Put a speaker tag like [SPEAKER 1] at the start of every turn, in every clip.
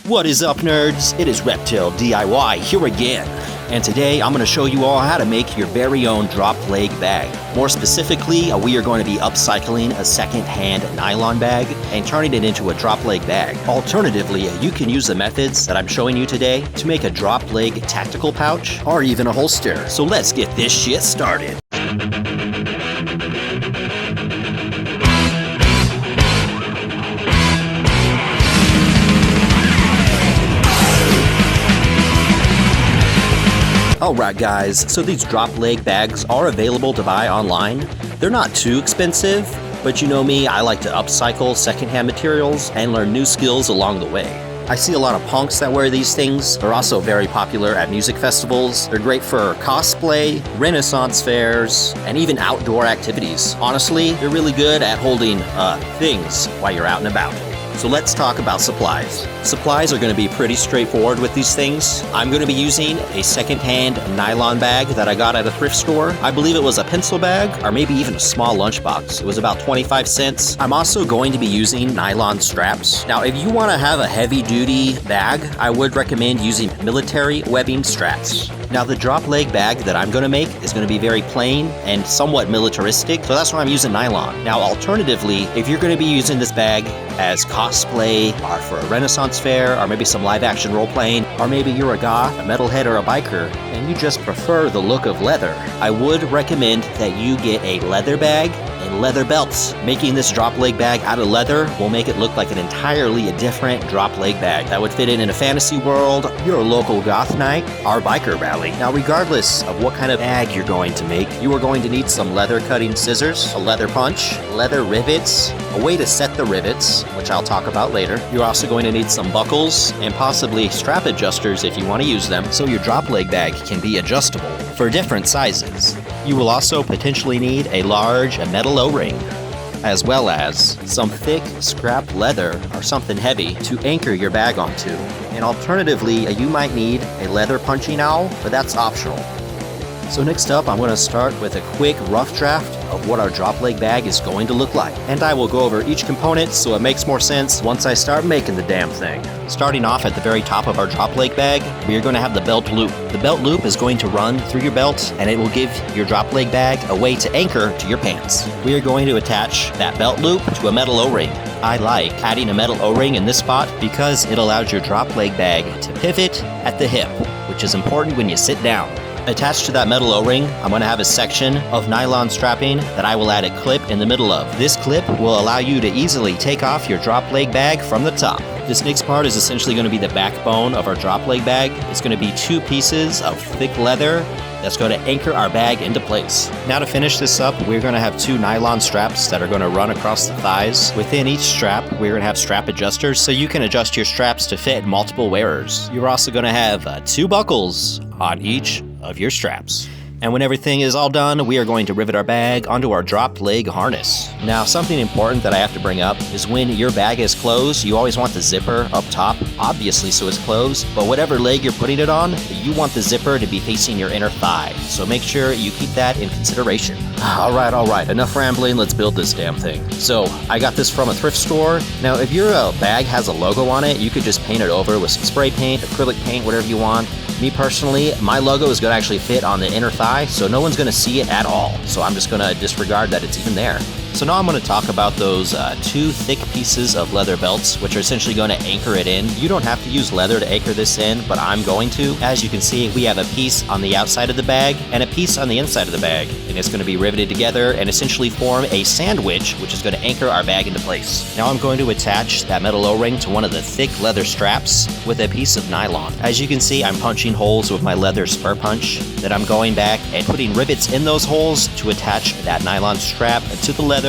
[SPEAKER 1] What is up, nerds? It is Reptile DIY here again. And today I'm going to show you all how to make your very own drop leg bag. More specifically, we are going to be upcycling a second-hand nylon bag and turning it into a drop leg bag. Alternatively, you can use the methods that I'm showing you today to make a drop leg tactical pouch or even a holster. So let's get this shit started. Alright guys, so these drop leg bags are available to buy online. They're not too expensive, but you know me, I like to upcycle secondhand materials and learn new skills along the way. I see a lot of punks that wear these things. They're also very popular at music festivals. They're great for cosplay, Renaissance fairs, and even outdoor activities. Honestly, they're really good at holding things while you're out and about. So let's talk about supplies. Supplies are going to be pretty straightforward with these things. I'm going to be using a second-hand nylon bag that I got at a thrift store. I believe it was a pencil bag or maybe even a small lunchbox. It was about 25 cents. I'm also going to be using nylon straps. Now, if you want to have a heavy-duty bag, I would recommend using military webbing straps. Now, the drop leg bag that I'm going to make is going to be very plain and somewhat militaristic, so that's why I'm using nylon. Now, alternatively, if you're going to be using this bag as cosplay or for a Renaissance fair or maybe some live-action role-playing, or maybe you're a goth, a metalhead, or a biker, and you just prefer the look of leather, I would recommend that you get a leather bag and leather belts. Making this drop leg bag out of leather will make it look like an entirely different drop leg bag that would fit in a fantasy world, your local goth night, or biker rally. Now, regardless of what kind of bag you're going to make, you are going to need some leather cutting scissors, a leather punch, leather rivets, a way to set the rivets, which I'll talk about later. You're also going to need some buckles and possibly strap adjusters if you want to use them, so your drop leg bag can be adjustable for different sizes. You will also potentially need a large metal O-ring, as well as some thick scrap leather or something heavy to anchor your bag onto. And alternatively, you might need a leather punching awl, but that's optional. So next up, I'm going to start with a quick rough draft of what our drop leg bag is going to look like. And I will go over each component so it makes more sense once I start making the damn thing. Starting off at the very top of our drop leg bag, we are going to have the belt loop. The belt loop is going to run through your belt and it will give your drop leg bag a way to anchor to your pants. We are going to attach that belt loop to a metal O-ring. I like adding a metal O-ring in this spot because it allows your drop leg bag to pivot at the hip, which is important when you sit down. Attached to that metal O-ring, I'm going to have a section of nylon strapping that I will add a clip in the middle of. This clip will allow you to easily take off your drop leg bag from the top. This next part is essentially going to be the backbone of our drop leg bag. It's going to be two pieces of thick leather that's going to anchor our bag into place. Now to finish this up, we're going to have two nylon straps that are going to run across the thighs. Within each strap, we're going to have strap adjusters so you can adjust your straps to fit multiple wearers. You're also going to have two buckles on each of your straps. And when everything is all done, we are going to rivet our bag onto our drop leg harness. Now, something important that I have to bring up is when your bag is closed, you always want the zipper up top, obviously so it's closed, but whatever leg you're putting it on, you want the zipper to be facing your inner thigh. So make sure you keep that in consideration. Alright, enough rambling, let's build this damn thing. So, I got this from a thrift store. Now, if your bag has a logo on it, you could just paint it over with some spray paint, acrylic paint, whatever you want. Me personally, my logo is going to actually fit on the inner thigh, so no one's going to see it at all. So I'm just going to disregard that it's even there. So now I'm going to talk about those two thick pieces of leather belts, which are essentially going to anchor it in. You don't have to use leather to anchor this in, but I'm going to. As you can see, we have a piece on the outside of the bag and a piece on the inside of the bag. And it's going to be riveted together and essentially form a sandwich, which is going to anchor our bag into place. Now I'm going to attach that metal O-ring to one of the thick leather straps with a piece of nylon. As you can see, I'm punching holes with my leather spur punch. Then I'm going back and putting rivets in those holes to attach that nylon strap to the leather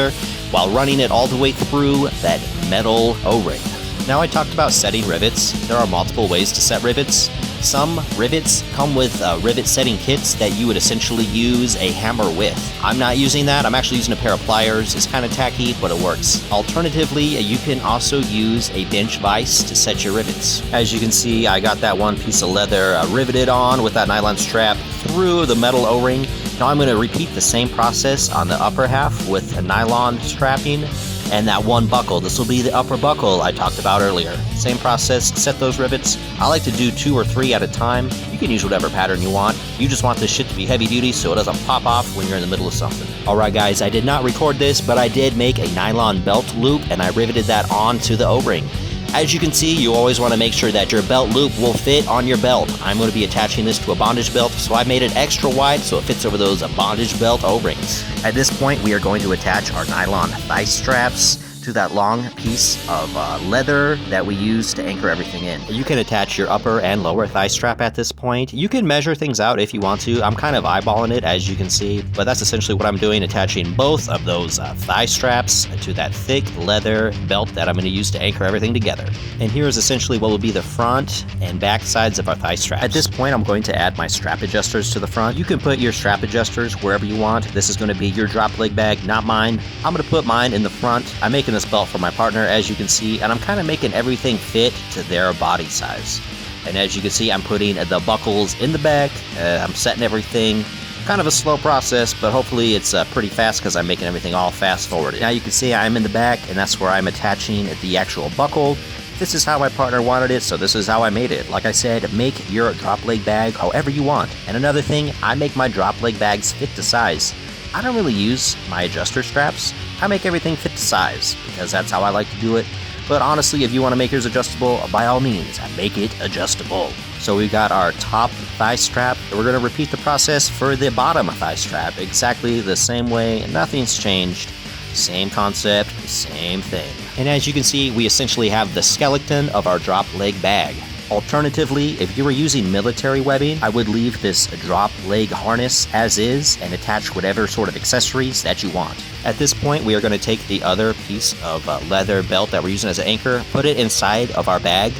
[SPEAKER 1] while running it all the way through that metal O-ring. Now I talked about setting rivets. There are multiple ways to set rivets. Some rivets come with rivet setting kits that you would essentially use a hammer with. I'm not using that. I'm actually using a pair of pliers. It's kind of tacky, but it works. Alternatively, you can also use a bench vise to set your rivets. As you can see, I got that one piece of leather riveted on with that nylon strap through the metal O-ring. Now I'm going to repeat the same process on the upper half with a nylon strapping And that one buckle, this will be the upper buckle I talked about earlier. Same process, set those rivets. I like to do 2 or 3 at a time. You can use whatever pattern you want. You just want this shit to be heavy duty so it doesn't pop off when you're in the middle of something. Alright guys, I did not record this, but I did make a nylon belt loop and I riveted that onto the O-ring. As you can see, you always want to make sure that your belt loop will fit on your belt. I'm going to be attaching this to a bondage belt, so I made it extra wide so it fits over those bondage belt O-rings. At this point, we are going to attach our nylon thigh straps to that long piece of leather that we use to anchor everything in. You can attach your upper and lower thigh strap at this point. You can measure things out if you want to. I'm kind of eyeballing it, as you can see, but that's essentially what I'm doing, attaching both of those thigh straps to that thick leather belt that I'm going to use to anchor everything together. And here is essentially what will be the front and back sides of our thigh straps. At this point, I'm going to add my strap adjusters to the front. You can put your strap adjusters wherever you want. This is going to be your drop leg bag, not mine. I'm going to put mine in the front. I'm making this belt for my partner, as you can see, and I'm kind of making everything fit to their body size. And as you can see, I'm putting the buckles in the back. I'm setting everything. Kind of a slow process, but hopefully it's pretty fast because I'm making everything all fast forwarded. Now you can see I'm in the back, and that's where I'm attaching the actual buckle. This is how my partner wanted it, so this is how I made it. Like I said, make your drop leg bag however you want. And another thing, I make my drop leg bags fit to size. I don't really use my adjuster straps. I make everything fit to size because that's how I like to do it. But honestly, if you want to make yours adjustable, by all means, make it adjustable. So we've got our top thigh strap. We're going to repeat the process for the bottom thigh strap exactly the same way. Nothing's changed. Same concept, same thing. And as you can see, we essentially have the skeleton of our drop leg bag. Alternatively, if you were using military webbing, I would leave this drop leg harness as is and attach whatever sort of accessories that you want. At this point, we are going to take the other piece of leather belt that we're using as an anchor, put it inside of our bag.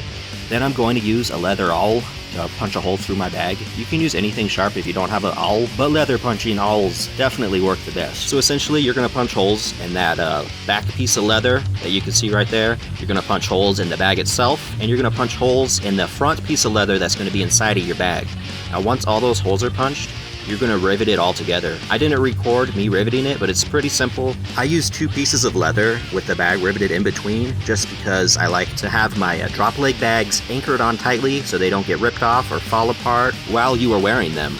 [SPEAKER 1] Then I'm going to use a leather awl to punch a hole through my bag. You can use anything sharp if you don't have an awl, but leather punching awls definitely work the best. So essentially, you're going to punch holes in that back piece of leather that you can see right there. You're going to punch holes in the bag itself, and you're going to punch holes in the front piece of leather that's going to be inside of your bag. Now, once all those holes are punched, you're going to rivet it all together. I didn't record me riveting it, but it's pretty simple. I used 2 pieces of leather with the bag riveted in between just because I like to have my drop leg bags anchored on tightly so they don't get ripped off or fall apart while you are wearing them.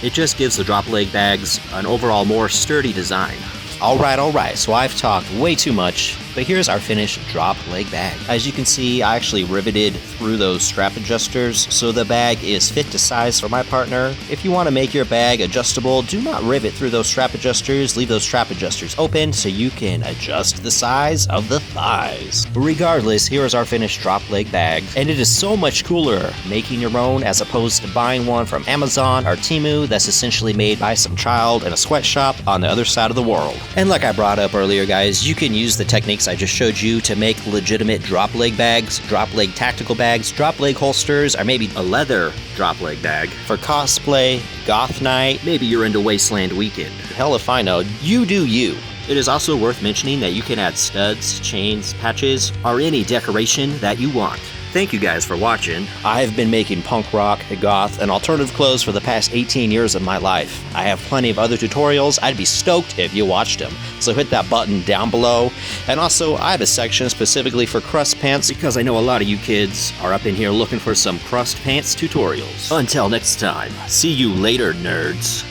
[SPEAKER 1] It just gives the drop leg bags an overall more sturdy design. Alright, so I've talked way too much, but here's our finished drop leg bag. As you can see, I actually riveted through those strap adjusters, so the bag is fit to size for my partner. If you want to make your bag adjustable, do not rivet through those strap adjusters. Leave those strap adjusters open so you can adjust the size of the thighs. Regardless, here is our finished drop leg bag, and it is so much cooler making your own as opposed to buying one from Amazon or Temu that's essentially made by some child in a sweatshop on the other side of the world. And like I brought up earlier, guys, you can use the techniques I just showed you to make legitimate drop leg bags, drop leg tactical bags, drop leg holsters, or maybe a leather drop leg bag for cosplay, goth night, maybe you're into Wasteland Weekend. Hell if I know, you do you. It is also worth mentioning that you can add studs, chains, patches, or any decoration that you want. Thank you guys for watching. I've been making punk rock, goth, and alternative clothes for the past 18 years of my life. I have plenty of other tutorials. I'd be stoked if you watched them. So hit that button down below. And also, I have a section specifically for crust pants because I know a lot of you kids are up in here looking for some crust pants tutorials. Until next time, see you later, nerds.